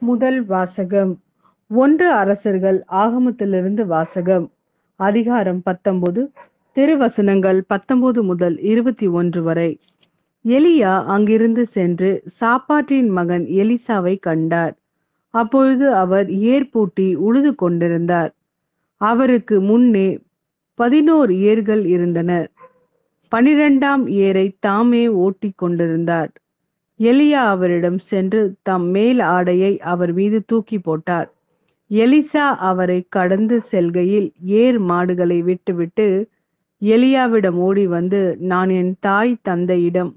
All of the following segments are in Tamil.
முதல் வாசகம். 1 அரசர்கள் ஆகமத்திலிருந்து வாசகம். அதிகாரம் 19, திருவசனங்கள் 19 முதல் 21 வரை. எலியா அங்கிருந்து சென்று சாப்பாட்டின் மகன் எலிசாவை கண்டார். அப்பொழுது அவர் ஏர்பூட்டி உழுது கொண்டிருந்தார். அவருக்கு முன்னே 11 ஏர்கள் இருந்தனர். 12ஆம் ஏரை தாமே ஓட்டிக் கொண்டிருந்தார். எலியா அவரிடம் சென்று தம் மேல் ஆடையை அவர் மீது தூக்கி போட்டார். எலிசா அவரை கடந்து செல்கையில் ஏர் மாடுகளை விட்டுவிட்டு எலியாவிடம் ஓடி வந்து, நான் என் தாய் தந்தையிடம்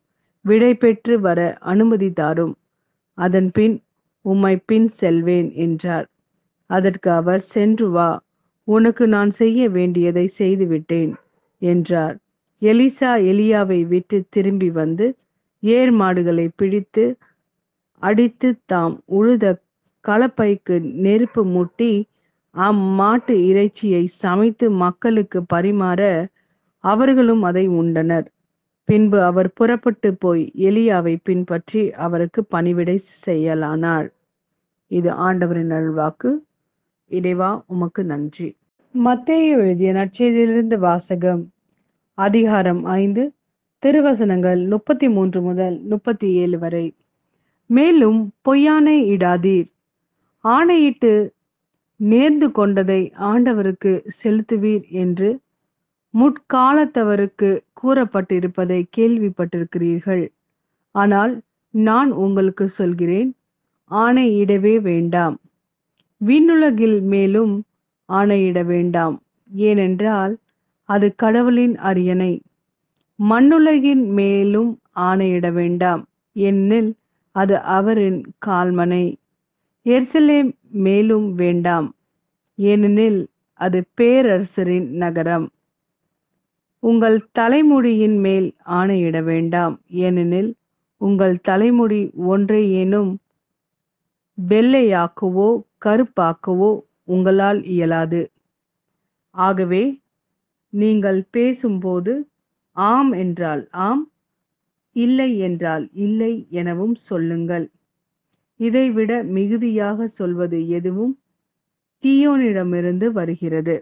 விடை பெற்று வர அனுமதி தாரும், அதன் பின் உம்மை பின் செல்வேன் என்றார். அதற்கு அவர், சென்று வா, உனக்கு நான் செய்ய வேண்டியதை செய்துவிட்டேன் என்றார். எலிசா எலியாவை விட்டு திரும்பி வந்து ஏர் மாடுகளை பிடித்து அடித்து தாம் உழுத கலப்பைக்கு நெருப்பு மூட்டி அம்மாட்டு இறைச்சியை சமைத்து மக்களுக்கு பரிமாற அவர்களும் அதை உண்டனர். பின்பு அவர் புறப்பட்டு போய் எலியாவை பின்பற்றி அவருக்கு பணிவிடை செய்யலானார். இது ஆண்டவரின் அருள்வாக்கு. இறைவா உமக்கு நன்றி. மத்தேயு எழுதிய நற்செய்தியிலிருந்து வாசகம். அதிகாரம் 5, திருவசனங்கள் 33 முதல் 37 வரை. மேலும் பொய்யானை இடாதீர், ஆணையிட்டு நேர்ந்து கொண்டதை ஆண்டவருக்கு செலுத்துவீர் என்று முற்காலத்தவருக்கு கூறப்பட்டிருப்பதை கேள்விப்பட்டிருக்கிறீர்கள். ஆனால் நான் உங்களுக்கு சொல்கிறேன், ஆணையிடவே வேண்டாம். விண்ணுலகில் மேலும் ஆணையிட வேண்டாம், ஏனென்றால் அது கடவுளின் அரியணை. மண்ணுலகின் மேலும் ஆணையிட வேண்டாம், ஏனெனில் அது அவரின் கால்மனை. எருசலேம் மேலும் வேண்டாம், ஏனெனில் அது பேரரசரின் நகரம். உங்கள் தலைமுடியின் மேல் ஆணையிட வேண்டாம், ஏனெனில் உங்கள் தலைமுடி ஒன்றையேனும் வெள்ளையாக்கவோ கருப்பாக்கவோ உங்களால் இயலாது. ஆகவே நீங்கள் பேசும்போது ஆம் என்றால் ஆம், இல்லை என்றால் இல்லை எனவும் சொல்லுங்கள். இதைவிட மிகுதியாக சொல்வது எதுவும் தீயோனிடமிருந்து வருகிறது.